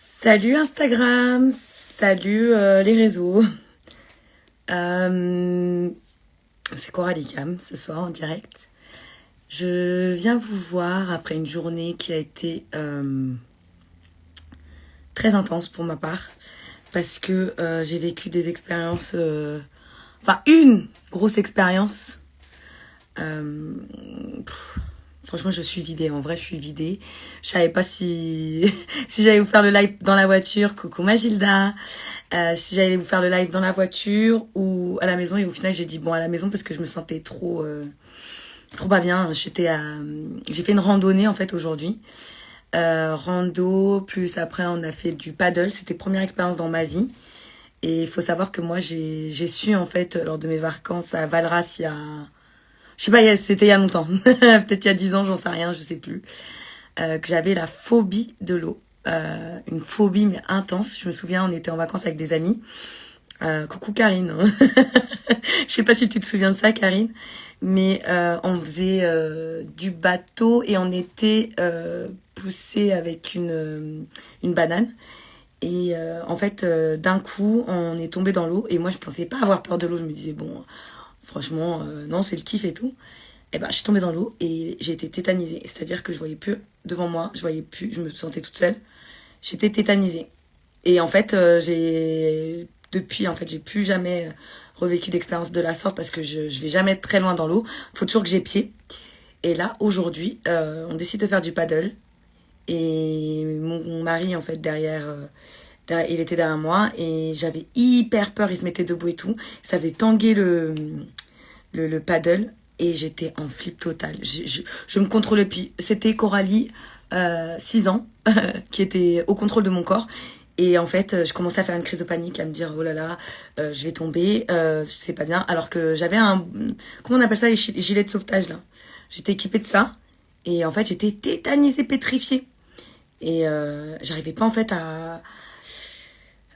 Salut Instagram, salut les réseaux. Euh, c'est Coralie Cam ce soir en direct. Je viens vous voir après une journée qui a été très intense pour ma part parce que j'ai vécu des expériences, enfin une grosse expérience. Euh, Franchement, je suis vidée. En vrai, je suis vidée. Je savais pas si si j'allais vous faire le live dans la voiture. Coucou Magilda. Si j'allais vous faire le live dans la voiture ou à la maison. Et au final, j'ai dit bon à la maison parce que je me sentais trop pas bien. J'ai fait une randonnée en fait aujourd'hui. Rando plus après on a fait du paddle. C'était première expérience dans ma vie. Et il faut savoir que moi j'ai su en fait lors de mes vacances à Valras il y a je sais pas, c'était il y a longtemps. Peut-être il y a 10 ans, j'en sais rien, je sais plus. Que j'avais la phobie de l'eau. Une phobie mais intense. Je me souviens, on était en vacances avec des amis. Coucou Karine. Je sais pas si tu te souviens de ça, Karine. Mais on faisait du bateau et on était poussé avec une banane. Et en fait, d'un coup, on est tombé dans l'eau. Et moi, je pensais pas avoir peur de l'eau. Je me disais, bon, franchement, non, c'est le kiff et tout. Et ben, je suis tombée dans l'eau et j'ai été tétanisée. C'est-à-dire que je voyais plus devant moi, je voyais plus, je me sentais toute seule. J'étais tétanisée. Et en fait, depuis, en fait, j'ai plus jamais revécu d'expérience de la sorte parce que je vais jamais être très loin dans l'eau. Faut toujours que j'ai pied. Et là, aujourd'hui, on décide de faire du paddle. Et mon mari, en fait, il était derrière moi et j'avais hyper peur. Il se mettait debout et tout. Ça faisait tanguer le paddle et j'étais en flip total. Je me contrôlais plus. C'était Coralie, 6 ans, qui était au contrôle de mon corps. Et en fait, je commençais à faire une crise de panique, à me dire, oh là là, je vais tomber, c'est pas bien. Alors que j'avais comment on appelle ça, les gilets de sauvetage, là. J'étais équipée de ça. Et en fait, j'étais tétanisée, pétrifiée. Et j'arrivais pas, en fait,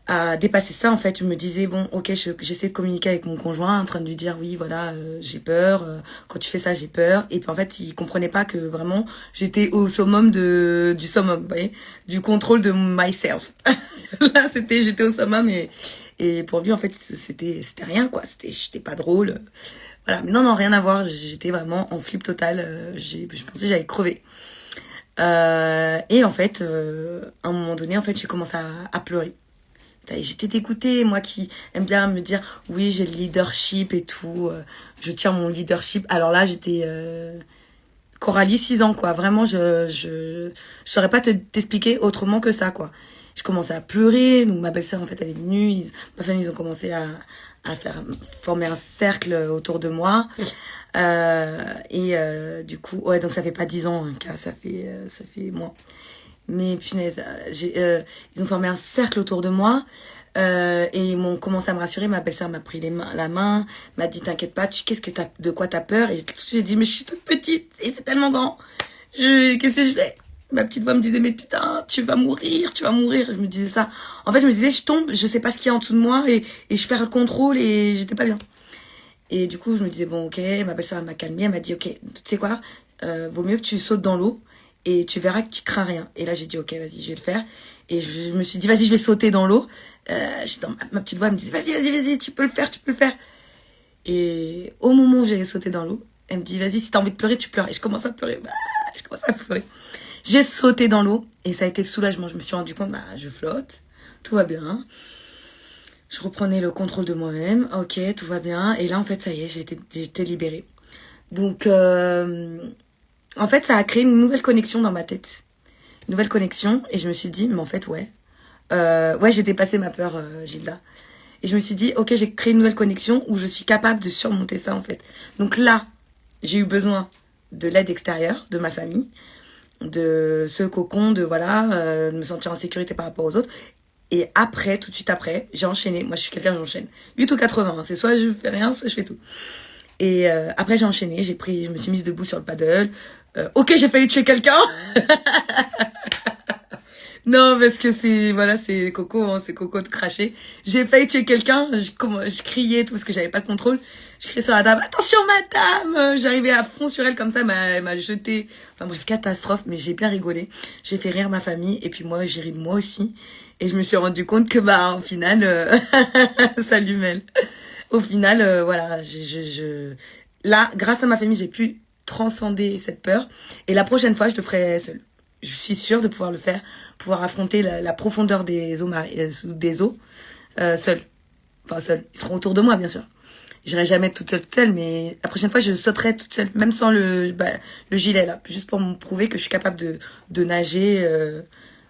à dépasser ça. En fait, je me disais bon, ok, j'essaie de communiquer avec mon conjoint en train de lui dire oui, voilà, j'ai peur, quand tu fais ça j'ai peur. Et puis en fait il comprenait pas que vraiment j'étais au summum du summum, vous voyez, du contrôle de myself. Là j'étais au summum. Et pour lui en fait c'était rien quoi, j'étais pas drôle, voilà. Mais non, rien à voir, j'étais vraiment en flip total. Je pensais que j'allais crever. Et en fait à un moment donné en fait j'ai commencé à pleurer. J'étais dégoûtée, moi qui aime bien me dire oui, j'ai le leadership et tout, je tiens mon leadership. Alors là, j'étais Coralie, 6 ans quoi. Vraiment, je saurais pas t'expliquer autrement que ça quoi. Je commençais à pleurer, donc ma belle-sœur en fait elle est venue, ma famille ils ont commencé à former un cercle autour de moi. Du coup, ouais, donc ça fait pas 10 ans, hein, ça fait moins. Mais punaise, ils ont formé un cercle autour de moi et ils m'ont commencé à me rassurer. Ma belle-sœur m'a pris la main, m'a dit t'inquiète pas, de quoi t'as peur? Et tout de suite j'ai dit mais je suis toute petite et c'est tellement grand. Qu'est-ce que je fais? Ma petite voix me disait mais putain tu vas mourir, tu vas mourir. Je me disais ça. En fait je me disais je tombe, je sais pas ce qu'il y a en dessous de moi et je perds le contrôle et j'étais pas bien. Et du coup je me disais bon ok, ma belle-sœur m'a calmée, elle m'a dit ok tu sais quoi, vaut mieux que tu sautes dans l'eau et tu verras que tu crains rien. Et là, j'ai dit, ok, vas-y, je vais le faire. Et je me suis dit, vas-y, je vais sauter dans l'eau. Ma petite voix me disait, vas-y, tu peux le faire, tu peux le faire. Et au moment où j'allais sauter dans l'eau, elle me dit, vas-y, si t'as envie de pleurer, tu pleures. Et je commence à pleurer. Je commence à pleurer. J'ai sauté dans l'eau et ça a été le soulagement. Je me suis rendu compte, je flotte, tout va bien. Je reprenais le contrôle de moi-même. Ok, tout va bien. Et là, en fait, ça y est, j'étais libérée. Donc, en fait, ça a créé une nouvelle connexion dans ma tête. Une nouvelle connexion. Et je me suis dit, mais en fait, ouais. Ouais, j'ai dépassé ma peur, Gilda. Et je me suis dit, ok, j'ai créé une nouvelle connexion où je suis capable de surmonter ça, en fait. Donc là, j'ai eu besoin de l'aide extérieure, de ma famille, de ce cocon, de voilà, de me sentir en sécurité par rapport aux autres. Et après, tout de suite après, j'ai enchaîné. Moi, je suis quelqu'un, j'enchaîne. 8 ou 80, hein. C'est soit je fais rien, soit je fais tout. Et après, j'ai enchaîné. Je me suis mise debout sur le paddle. Ok, j'ai failli tuer quelqu'un. Non, parce que c'est, voilà, c'est Coco, hein, c'est Coco de cracher. J'ai failli tuer quelqu'un, je criais tout parce que j'avais pas le contrôle. Je criais sur la table, attention madame! J'arrivais à fond sur elle comme ça, elle m'a jeté. Enfin bref, catastrophe, mais j'ai bien rigolé. J'ai fait rire ma famille et puis moi, j'ai ri de moi aussi. Et je me suis rendu compte que, au final, salut Mel. Au final, voilà, là, grâce à ma famille, j'ai pu transcender cette peur. Et la prochaine fois, je le ferai seule. Je suis sûre de pouvoir le faire, pouvoir affronter la profondeur des eaux seule. Enfin, seule. Ils seront autour de moi, bien sûr. J'irai jamais toute seule, mais la prochaine fois, je sauterai toute seule, même sans le gilet, là. Juste pour me prouver que je suis capable de nager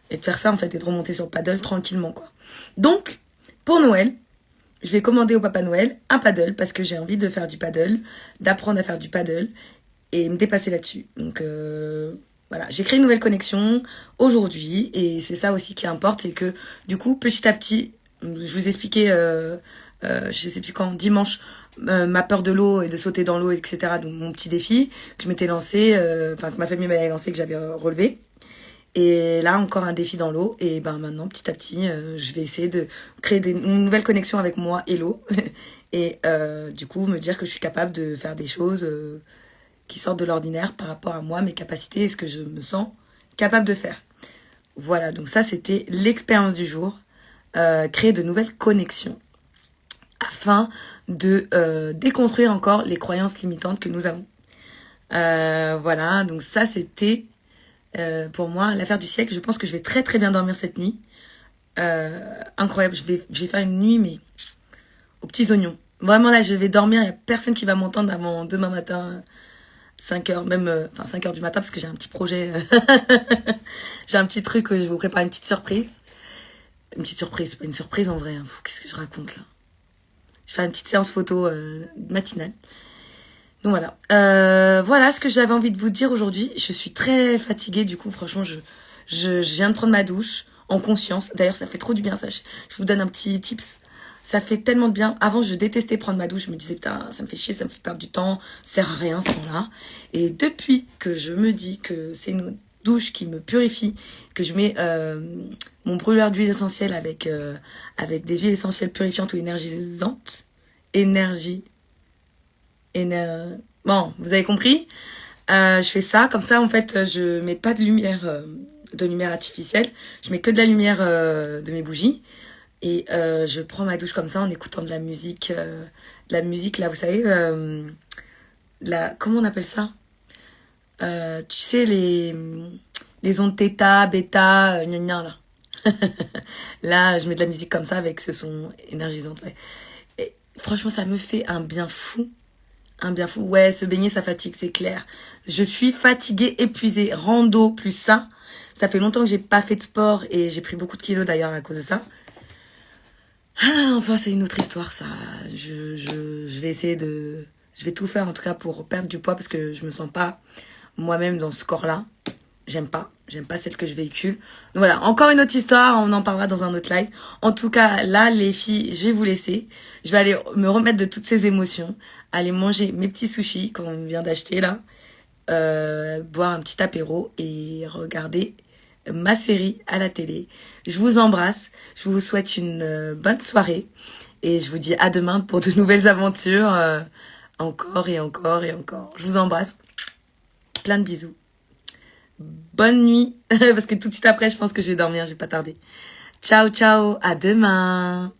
et de faire ça, en fait, et de remonter sur le paddle tranquillement, quoi. Donc, pour Noël, je vais commander au Papa Noël un paddle parce que j'ai envie de faire du paddle, d'apprendre à faire du paddle et me dépasser là-dessus. Donc voilà, j'ai créé une nouvelle connexion aujourd'hui et c'est ça aussi qui importe, c'est que du coup, petit à petit, je vous expliquais, je sais plus quand, dimanche, ma peur de l'eau et de sauter dans l'eau, etc. Donc mon petit défi que je m'étais lancé, enfin que ma famille m'avait lancé, que j'avais relevé. Et là, encore un défi dans l'eau. Et maintenant, petit à petit, je vais essayer de créer une nouvelle connexion avec moi et l'eau. Et du coup, me dire que je suis capable de faire des choses qui sortent de l'ordinaire par rapport à moi, mes capacités et ce que je me sens capable de faire. Voilà, donc ça, c'était l'expérience du jour. Créer de nouvelles connexions afin de déconstruire encore les croyances limitantes que nous avons. Voilà, donc ça, c'était... pour moi, l'affaire du siècle. Je pense que je vais très très bien dormir cette nuit. Incroyable, je vais faire une nuit, mais aux petits oignons. Vraiment là, je vais dormir, il n'y a personne qui va m'entendre avant demain matin, 5 heures, même, 5 heures du matin, parce que j'ai un petit projet, j'ai un petit truc, je vous prépare une petite surprise. Une petite surprise, c'est pas une surprise en vrai, hein. Qu'est-ce que je raconte là? Je vais faire une petite séance photo matinale. Donc voilà. Voilà ce que j'avais envie de vous dire aujourd'hui. Je suis très fatiguée, du coup, franchement, je viens de prendre ma douche en conscience. D'ailleurs, ça fait trop du bien, ça. Je vous donne un petit tips. Ça fait tellement de bien. Avant, je détestais prendre ma douche. Je me disais, putain, ça me fait chier, ça me fait perdre du temps. Ça sert à rien, ce temps-là. Et depuis que je me dis que c'est une douche qui me purifie, que je mets mon brûleur d'huile essentielle avec des huiles essentielles purifiantes ou énergisantes. Bon, vous avez compris. Je fais ça, comme ça, en fait, je mets pas de lumière artificielle. Je mets que de la lumière de mes bougies. Et je prends ma douche comme ça en écoutant de la musique. Là, vous savez, comment on appelle ça? Tu sais, les ondes θ, bêta, gna gna, là. Là, je mets de la musique comme ça avec ce son énergisant. Ouais. Et franchement, ça me fait un bien fou. Un bien fou. Ouais, se baigner, ça fatigue, c'est clair. Je suis fatiguée, épuisée. Rando plus ça. Ça fait longtemps que j'ai pas fait de sport et j'ai pris beaucoup de kilos d'ailleurs à cause de ça. Ah, enfin, c'est une autre histoire, ça. Je vais essayer de... Je vais tout faire en tout cas pour perdre du poids parce que je me sens pas moi-même dans ce corps-là. J'aime pas. J'aime pas celle que je véhicule. Donc voilà, encore une autre histoire, on en parlera dans un autre live. En tout cas, là, les filles, je vais vous laisser. Je vais aller me remettre de toutes ces émotions, aller manger mes petits sushis qu'on vient d'acheter là, boire un petit apéro et regarder ma série à la télé. Je vous embrasse, je vous souhaite une bonne soirée et je vous dis à demain pour de nouvelles aventures, encore et encore et encore. Je vous embrasse, plein de bisous. Bonne nuit, parce que tout de suite après, je pense que je vais dormir, je vais pas tarder. Ciao, ciao, à demain.